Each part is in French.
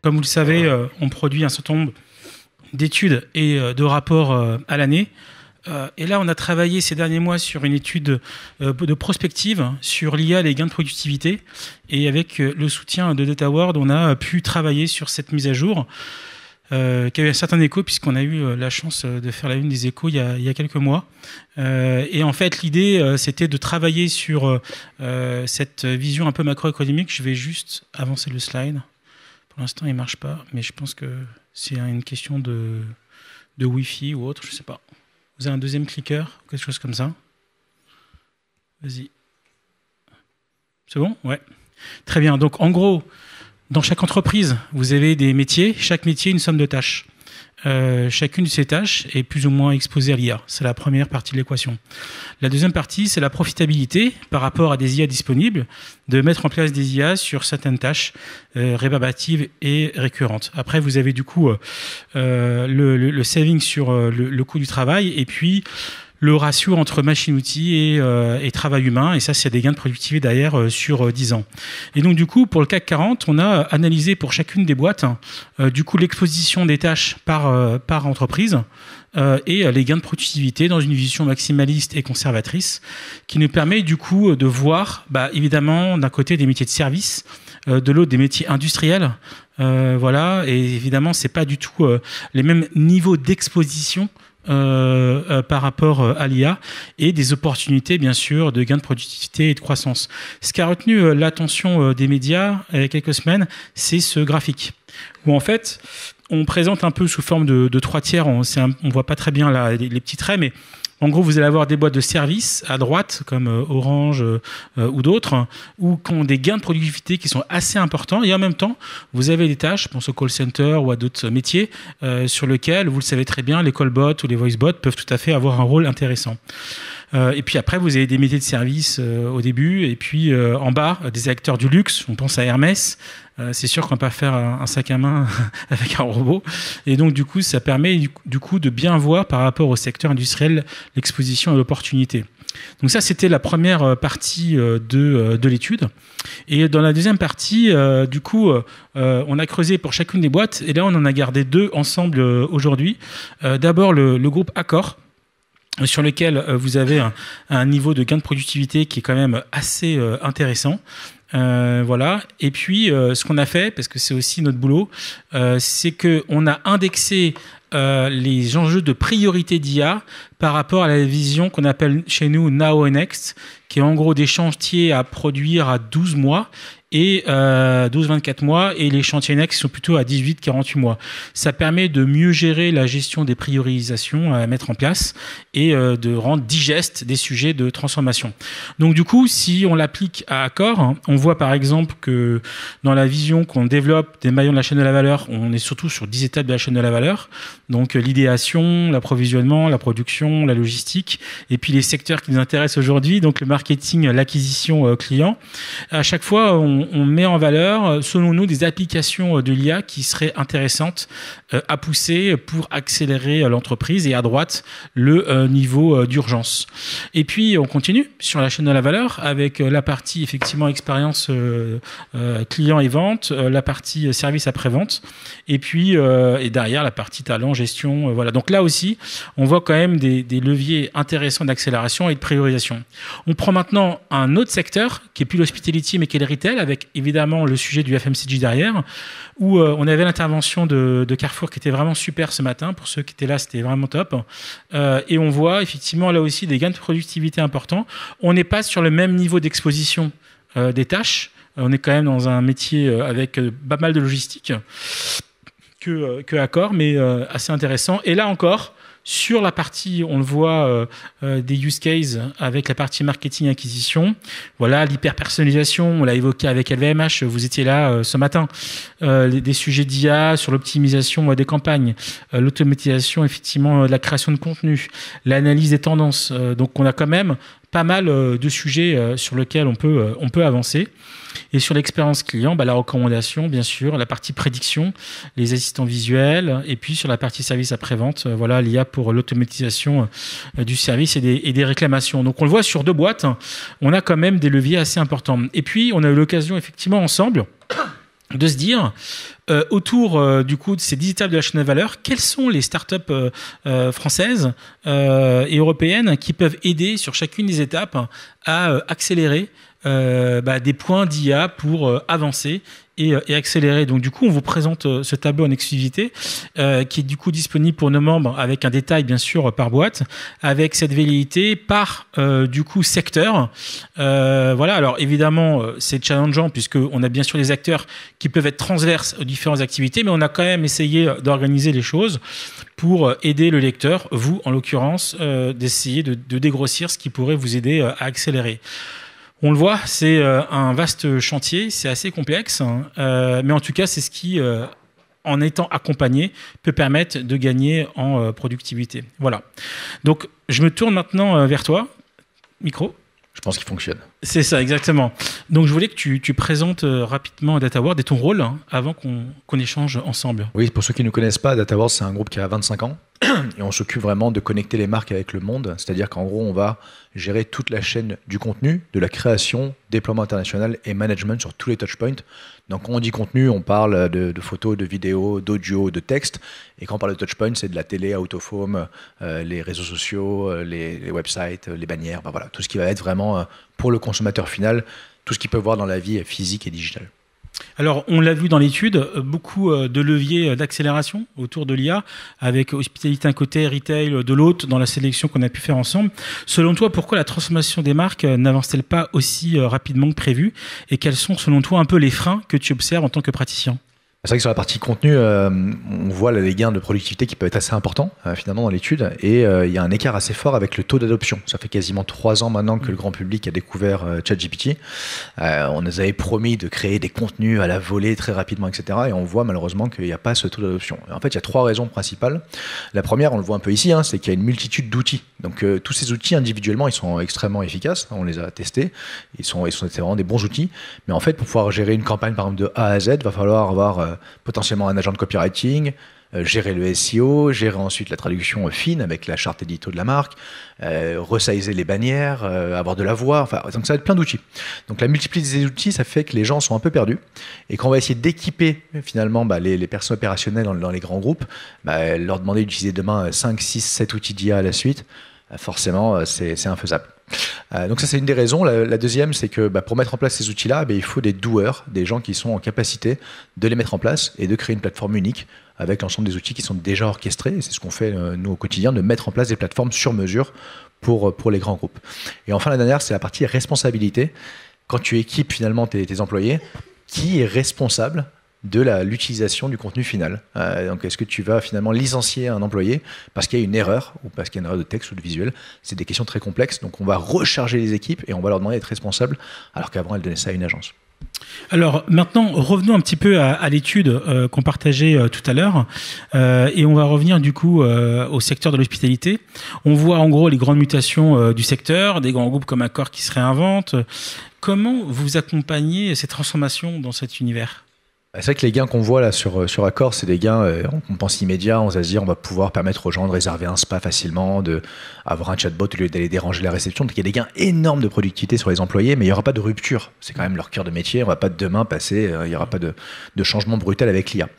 Comme vous le savez, on produit un certain nombre d'études et de rapports à l'année. Et là, on a travaillé ces derniers mois sur une étude de prospective sur l'IA, les gains de productivité. Et avec le soutien de DataWorld, on a pu travailler sur cette mise à jour qui a eu un certain écho, puisqu'on a eu la chance de faire la une des échos il y a quelques mois. Et en fait, l'idée, c'était de travailler sur cette vision un peu macroéconomique. Je vais juste avancer le slide. Pour l'instant, il ne marche pas, mais je pense que c'est une question de Wi-Fi ou autre, je ne sais pas. Vous avez un deuxième clicker, quelque chose comme ça. Vas-y. C'est bon? Ouais. Très bien. Donc, en gros, dans chaque entreprise, vous avez des métiers. Chaque métier, une somme de tâches. Chacune de ces tâches est plus ou moins exposée à l'IA. C'est la première partie de l'équation. La deuxième partie, c'est la profitabilité par rapport à des IA disponibles, de mettre en place des IA sur certaines tâches rébarbatives et récurrentes. Après, vous avez du coup le saving sur le coût du travail et puis le ratio entre machine-outil et travail humain. Et ça, c'est des gains de productivité derrière sur 10 ans. Et donc, du coup, pour le CAC 40, on a analysé pour chacune des boîtes, du coup, l'exposition des tâches par entreprise et les gains de productivité dans une vision maximaliste et conservatrice qui nous permet, du coup, de voir, évidemment, d'un côté, des métiers de service, de l'autre, des métiers industriels. Voilà. Et évidemment, c'est pas du tout les mêmes niveaux d'exposition par rapport à l'IA et des opportunités bien sûr de gains de productivité et de croissance. Ce qui a retenu l'attention des médias il y a quelques semaines, c'est ce graphique où en fait on présente un peu sous forme de 3 tiers, on voit pas très bien là, les petits traits, mais en gros, vous allez avoir des boîtes de services à droite, comme Orange ou d'autres, où qui ont des gains de productivité qui sont assez importants. Et en même temps, vous avez des tâches, je pense au call center ou à d'autres métiers, sur lesquels, vous le savez très bien, les callbots ou les voicebots peuvent tout à fait avoir un rôle intéressant. Et puis après, vous avez des métiers de service au début, et puis en bas, des acteurs du luxe. On pense à Hermès. C'est sûr qu'on ne peut pas faire un sac à main avec un robot. Et donc, du coup, ça permet du coup de bien voir par rapport au secteur industriel l'exposition et l'opportunité. Donc ça, c'était la première partie de l'étude. Et dans la deuxième partie, du coup, on a creusé pour chacune des boîtes. Et là, on en a gardé 2 ensemble aujourd'hui. D'abord, le groupe Accor, sur lequel vous avez un niveau de gain de productivité qui est quand même assez intéressant. Voilà. Et puis, ce qu'on a fait, parce que c'est aussi notre boulot, c'est qu'on a indexé les enjeux de priorité d'IA par rapport à la vision qu'on appelle chez nous Now and Next, qui est en gros des chantiers à produire à 12 mois et 12-24 mois, et les chantiers next sont plutôt à 18-48 mois. Ça permet de mieux gérer la gestion des priorisations à mettre en place et de rendre digeste des sujets de transformation. Donc du coup, si on l'applique à Accor, on voit par exemple que dans la vision qu'on développe des maillons de la chaîne de la valeur, on est surtout sur 10 étapes de la chaîne de la valeur. Donc l'idéation, l'approvisionnement, la production, la logistique, et puis les secteurs qui nous intéressent aujourd'hui, donc le marketing, l'acquisition client. À chaque fois, on met en valeur, selon nous, des applications de l'IA qui seraient intéressantes à pousser pour accélérer l'entreprise, et à droite, le niveau d'urgence. Et puis, on continue sur la chaîne de la valeur avec la partie, effectivement, expérience client et vente, la partie service après-vente, et puis et derrière, la partie talent, gestion. Voilà. Donc là aussi, on voit quand même des leviers intéressants d'accélération et de priorisation. On prend maintenant un autre secteur qui est plus l'hospitality mais qui est le retail, avec évidemment le sujet du FMCG derrière, où on avait l'intervention de Carrefour qui était vraiment super ce matin. Pour ceux qui étaient là, c'était vraiment top. Et on voit effectivement là aussi des gains de productivité importants. On n'est pas sur le même niveau d'exposition des tâches. On est quand même dans un métier avec pas mal de logistique que Accor, mais assez intéressant. Et là encore, sur la partie, on le voit, des use cases avec la partie marketing acquisition. Voilà, l'hyper-personnalisation, on l'a évoqué avec LVMH, vous étiez là ce matin. Des sujets d'IA sur l'optimisation des campagnes, l'automatisation, effectivement, de la création de contenu, l'analyse des tendances. Donc, on a quand même pas mal de sujets sur lesquels on peut avancer. Et sur l'expérience client, la recommandation, bien sûr, la partie prédiction, les assistants visuels, et puis sur la partie service après-vente, voilà, l'IA pour l'automatisation du service et des réclamations. Donc on le voit sur 2 boîtes, on a quand même des leviers assez importants. Et puis on a eu l'occasion effectivement ensemble de se dire, autour du coup de ces 10 étapes de la chaîne de valeur, quelles sont les startups françaises et européennes qui peuvent aider sur chacune des étapes à accélérer des points d'IA pour avancer et accélérer. Donc du coup, on vous présente ce tableau en exclusivité qui est du coup disponible pour nos membres avec un détail bien sûr par boîte, avec cette velléité par du coup secteur. Voilà. Alors évidemment, c'est challengeant puisque on a bien sûr des acteurs qui peuvent être transverses aux différentes activités, mais on a quand même essayé d'organiser les choses pour aider le lecteur, vous en l'occurrence, d'essayer de dégrossir ce qui pourrait vous aider à accélérer. On le voit, c'est un vaste chantier, c'est assez complexe, mais en tout cas, c'est ce qui, en étant accompagné, peut permettre de gagner en productivité. Voilà. Donc, je me tourne maintenant vers toi. Micro. Je pense qu'il fonctionne. C'est ça, exactement. Donc, je voulais que tu présentes rapidement DataWorld et ton rôle avant qu'on échange ensemble. Oui, pour ceux qui ne connaissent pas, DataWorld, c'est un groupe qui a 25 ans et on s'occupe vraiment de connecter les marques avec le monde. C'est-à-dire qu'en gros, on va gérer toute la chaîne du contenu, de la création, déploiement international et management sur tous les touchpoints. Donc, quand on dit contenu, on parle de photos, de vidéos, d'audio, de texte. Et quand on parle de touchpoints, c'est de la télé, out of home, les réseaux sociaux, les websites, les bannières. Voilà, tout ce qui va être vraiment pour le consommateur final, tout ce qu'il peut voir dans la vie physique et digitale. Alors, on l'a vu dans l'étude, beaucoup de leviers d'accélération autour de l'IA, avec hospitalité d'un côté, retail de l'autre, dans la sélection qu'on a pu faire ensemble. Selon toi, pourquoi la transformation des marques n'avance-t-elle pas aussi rapidement que prévu? Et quels sont, selon toi, un peu les freins que tu observes en tant que praticien? C'est vrai que sur la partie contenu, on voit là, les gains de productivité qui peuvent être assez importants finalement dans l'étude, et il y a un écart assez fort avec le taux d'adoption. Ça fait quasiment 3 ans maintenant que le grand public a découvert ChatGPT. On nous avait promis de créer des contenus à la volée très rapidement, etc. Et on voit malheureusement qu'il n'y a pas ce taux d'adoption. En fait, il y a 3 raisons principales. La première, on le voit un peu ici, c'est qu'il y a une multitude d'outils. Donc tous ces outils individuellement, ils sont extrêmement efficaces. On les a testés. C'est vraiment des bons outils. Mais en fait, pour pouvoir gérer une campagne par exemple de A à Z, il va falloir avoir potentiellement un agent de copywriting, gérer le SEO, gérer ensuite la traduction fine avec la charte édito de la marque, resizer les bannières, avoir de la voix, enfin, donc ça va être plein d'outils. Donc la multiplicité des outils, ça fait que les gens sont un peu perdus, et quand on va essayer d'équiper finalement les personnes opérationnelles dans les grands groupes, leur demander d'utiliser demain 5, 6, 7 outils d'IA à la suite, forcément c'est infaisable. Donc ça c'est une des raisons. La deuxième, c'est que pour mettre en place ces outils-là, il faut des doueurs, des gens qui sont en capacité de les mettre en place et de créer une plateforme unique avec l'ensemble des outils qui sont déjà orchestrés. Et c'est ce qu'on fait nous au quotidien, de mettre en place des plateformes sur mesure pour les grands groupes. Et enfin la dernière, c'est la partie responsabilité. Quand tu équipes finalement tes employés, qui est responsable de l'utilisation du contenu final? Donc est-ce que tu vas finalement licencier un employé parce qu'il y a une erreur, ou parce qu'il y a une erreur de texte ou de visuel? C'est des questions très complexes, donc on va recharger les équipes et on va leur demander d'être responsables, alors qu'avant elles donnaient ça à une agence. Alors maintenant, revenons un petit peu à l'étude qu'on partageait tout à l'heure, et on va revenir du coup au secteur de l'hospitalité. On voit en gros les grandes mutations du secteur, des grands groupes comme Accor qui se réinventent. Comment vous accompagnez ces transformations dans cet univers? C'est vrai que les gains qu'on voit là sur Accor, c'est des gains, on pense immédiats, on va se dire on va pouvoir permettre aux gens de réserver un spa facilement, d'avoir un chatbot au lieu d'aller déranger la réception. Donc il y a des gains énormes de productivité sur les employés, mais il n'y aura pas de rupture. C'est quand même leur cœur de métier, on ne va pas demain passer, il n'y aura pas de changement brutal avec l'IA.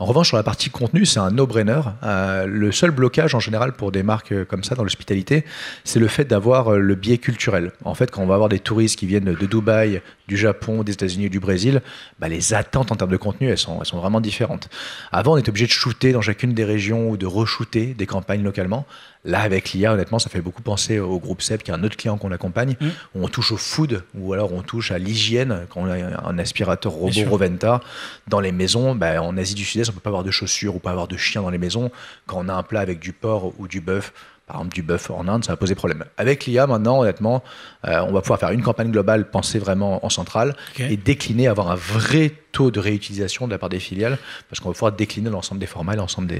En revanche, sur la partie contenu, c'est un no-brainer. Le seul blocage en général pour des marques comme ça dans l'hospitalité, c'est le fait d'avoir le biais culturel. En fait, quand on va avoir des touristes qui viennent de Dubaï, du Japon, des États-Unis et du Brésil, les attentes en termes de contenu, elles sont vraiment différentes. Avant, on était obligé de shooter dans chacune des régions ou de re-shooter des campagnes localement. Là, avec l'IA, honnêtement, ça fait beaucoup penser au groupe SEB, qui est un autre client qu'on accompagne, où on touche au food, ou alors on touche à l'hygiène, quand on a un aspirateur robot Roventa dans les maisons. En Asie du Sud-Est, on ne peut pas avoir de chaussures ou pas avoir de chiens dans les maisons. Quand on a un plat avec du porc ou du bœuf, par exemple du bœuf en Inde, ça va poser problème. Avec l'IA, maintenant, honnêtement, on va pouvoir faire une campagne globale, penser vraiment en centrale, et décliner, avoir un vrai taux de réutilisation de la part des filiales, parce qu'on va pouvoir décliner l'ensemble des formats et l'ensemble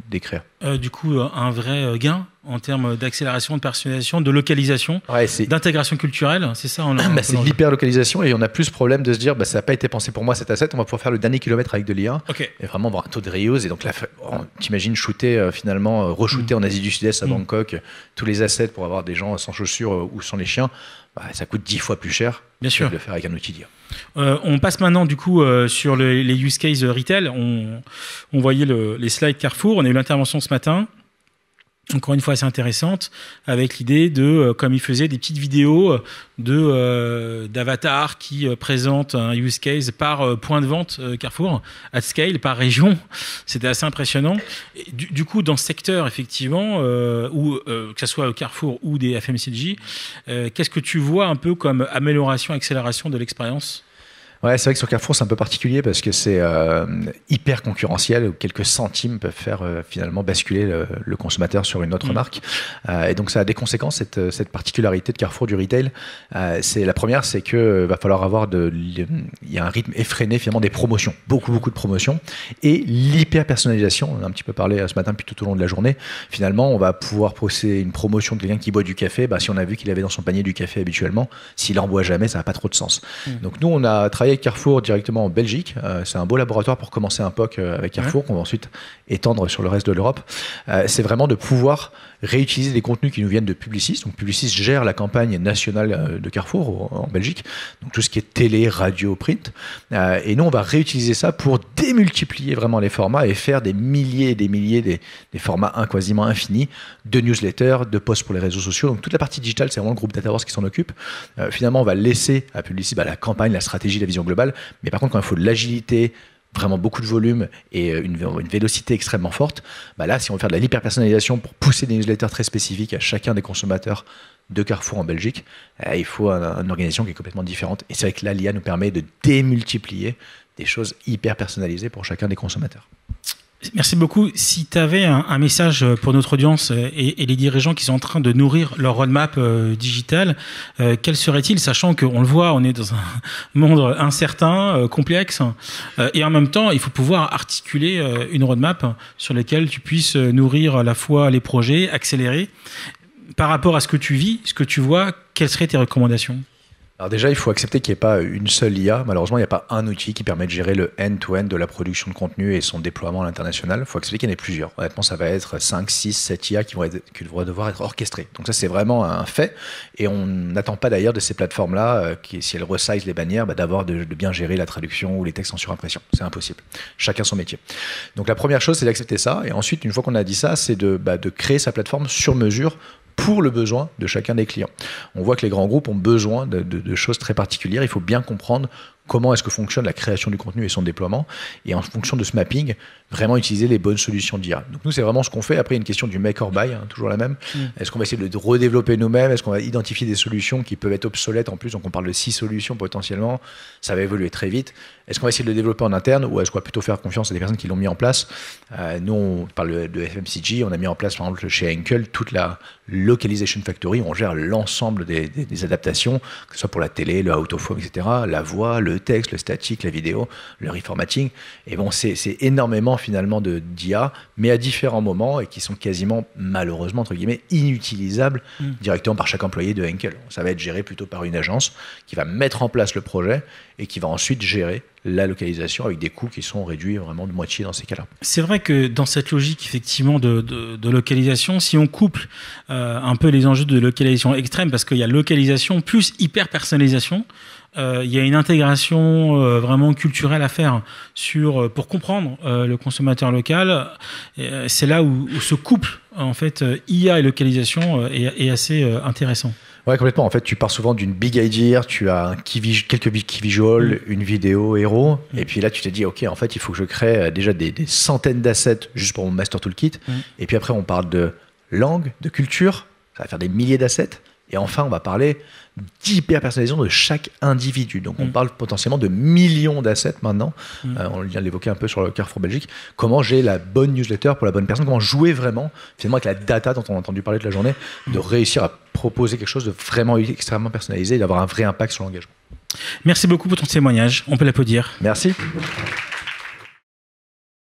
des créas. Du coup, un vrai gain en termes d'accélération, de personnalisation, de localisation, d'intégration culturelle, c'est ça? C'est l'hyper-localisation, et on a plus ce problème de se dire ça n'a pas été pensé pour moi cet asset, on va pouvoir faire le dernier kilomètre avec de l'IA, et vraiment avoir un taux de reuse. Et donc là, t'imagines shooter re-shooter en Asie du Sud-Est à Bangkok, tous les assets pour avoir des gens sans chaussures ou sans les chiens. ça coûte 10 fois plus cher Bien sûr. de le faire avec un outil d'IA. On passe maintenant du coup sur les use cases retail. On voyait les slides Carrefour. On a eu l'intervention ce matin. Encore une fois assez intéressante, avec l'idée de, comme il faisait, des petites vidéos d'avatar qui présentent un use case par point de vente Carrefour, at scale, par région. C'était assez impressionnant. Et du coup, dans ce secteur, effectivement, que ce soit Carrefour ou des FMCG, qu'est-ce que tu vois un peu comme amélioration, accélération de l'expérience ? Ouais, c'est vrai que sur Carrefour, c'est un peu particulier parce que c'est hyper concurrentiel, où quelques centimes peuvent faire finalement basculer le consommateur sur une autre marque. Et donc, ça a des conséquences, cette particularité de Carrefour du retail. La première, c'est qu'il va falloir avoir il y a un rythme effréné finalement des promotions, beaucoup de promotions, et l'hyper-personnalisation. On a un petit peu parlé ce matin, puis tout au long de la journée. Finalement, on va pouvoir procéder une promotion de quelqu'un qui boit du café. Si on a vu qu'il avait dans son panier du café habituellement, s'il en boit jamais, ça n'a pas trop de sens. Donc, nous, on a travaillé avec Carrefour directement en Belgique. C'est un beau laboratoire pour commencer un POC avec Carrefour qu'on va ensuite étendre sur le reste de l'Europe. C'est vraiment de pouvoir réutiliser des contenus qui nous viennent de Publicis. Donc Publicis gère la campagne nationale de Carrefour en Belgique, donc tout ce qui est télé, radio, print. Et nous, on va réutiliser ça pour démultiplier vraiment les formats et faire des milliers et des milliers, des formats quasiment infinis de newsletters, de posts pour les réseaux sociaux. Donc toute la partie digitale, c'est vraiment le groupe Dataverse qui s'en occupe. Finalement, on va laisser à Publicis la campagne, la stratégie, la vision globale. Mais par contre, quand il faut de l'agilité, vraiment beaucoup de volume et une vélocité extrêmement forte, là, si on veut faire de la hyper-personnalisation pour pousser des newsletters très spécifiques à chacun des consommateurs de Carrefour en Belgique, il faut une organisation qui est complètement différente. Et c'est vrai que là, l'IA nous permet de démultiplier des choses hyper personnalisées pour chacun des consommateurs. Merci beaucoup. Si tu avais un message pour notre audience et les dirigeants qui sont en train de nourrir leur roadmap digital, quel serait-il, sachant qu'on le voit, on est dans un monde incertain, complexe, et en même temps, il faut pouvoir articuler une roadmap sur laquelle tu puisses nourrir à la fois les projets, accélérer. Par rapport à ce que tu vis, ce que tu vois, quelles seraient tes recommandations ? Alors déjà, il faut accepter qu'il n'y ait pas une seule IA. Malheureusement, il n'y a pas un outil qui permet de gérer le end-to-end de la production de contenu et son déploiement à l'international. Il faut accepter qu'il y en ait plusieurs. Honnêtement, ça va être 5, 6, 7 IA qui vont devoir être orchestrées. Donc ça, c'est vraiment un fait. Et on n'attend pas d'ailleurs de ces plateformes-là, si elles resize les bannières, d'avoir de bien gérer la traduction ou les textes en surimpression. C'est impossible. Chacun son métier. Donc la première chose, c'est d'accepter ça. Et ensuite, une fois qu'on a dit ça, c'est de créer sa plateforme sur mesure pour le besoin de chacun des clients. On voit que les grands groupes ont besoin de choses très particulières. Il faut bien comprendre comment est-ce que fonctionne la création du contenu et son déploiement. Et en fonction de ce mapping, vraiment utiliser les bonnes solutions d'IA. Donc nous, c'est vraiment ce qu'on fait. Après, il y a une question du make or buy, toujours la même. Est-ce qu'on va essayer de redévelopper nous-mêmes? Est-ce qu'on va identifier des solutions qui peuvent être obsolètes en plus? Donc on parle de 6 solutions potentiellement. Ça va évoluer très vite. Est-ce qu'on va essayer de le développer en interne ou est-ce qu'on va plutôt faire confiance à des personnes qui l'ont mis en place? Nous, on parle de FMCG. On a mis en place, par exemple, chez Henkel, toute la Localization Factory. On gère l'ensemble des adaptations, que ce soit pour la télé, le out of home, etc., la voix, le texte, le statique, la vidéo, le reformatting. Et bon, c'est énormément finalement d'IA, mais à différents moments et qui sont quasiment, malheureusement, entre guillemets, inutilisables directement par chaque employé de Henkel. Ça va être géré plutôt par une agence qui va mettre en place le projet et qui va ensuite gérer la localisation avec des coûts qui sont réduits vraiment de moitié dans ces cas-là. C'est vrai que dans cette logique effectivement de localisation, si on couple un peu les enjeux de localisation extrême, parce qu'il y a localisation plus hyper-personnalisation, il y a une intégration vraiment culturelle à faire pour comprendre le consommateur local. C'est là où ce couple en fait IA et localisation est assez intéressant. Ouais, complètement. En fait, tu pars souvent d'une big idea, tu as quelques key visuals, une vidéo héros, et puis là, tu te dis, OK, en fait, il faut que je crée déjà des centaines d'assets juste pour mon master toolkit. Et puis après, on parle de langue, de culture, ça va faire des milliers d'assets. Et enfin, on va parler d'hyper-personnalisation de chaque individu. Donc, on parle potentiellement de millions d'assets maintenant. On vient de l'évoquer un peu sur le Carrefour Belgique. Comment j'ai la bonne newsletter pour la bonne personne, comment jouer vraiment, finalement, avec la data dont on a entendu parler toute la journée, de réussir à proposer quelque chose de vraiment extrêmement personnalisé et d'avoir un vrai impact sur l'engagement. Merci beaucoup pour ton témoignage. On peut l'applaudir. Merci.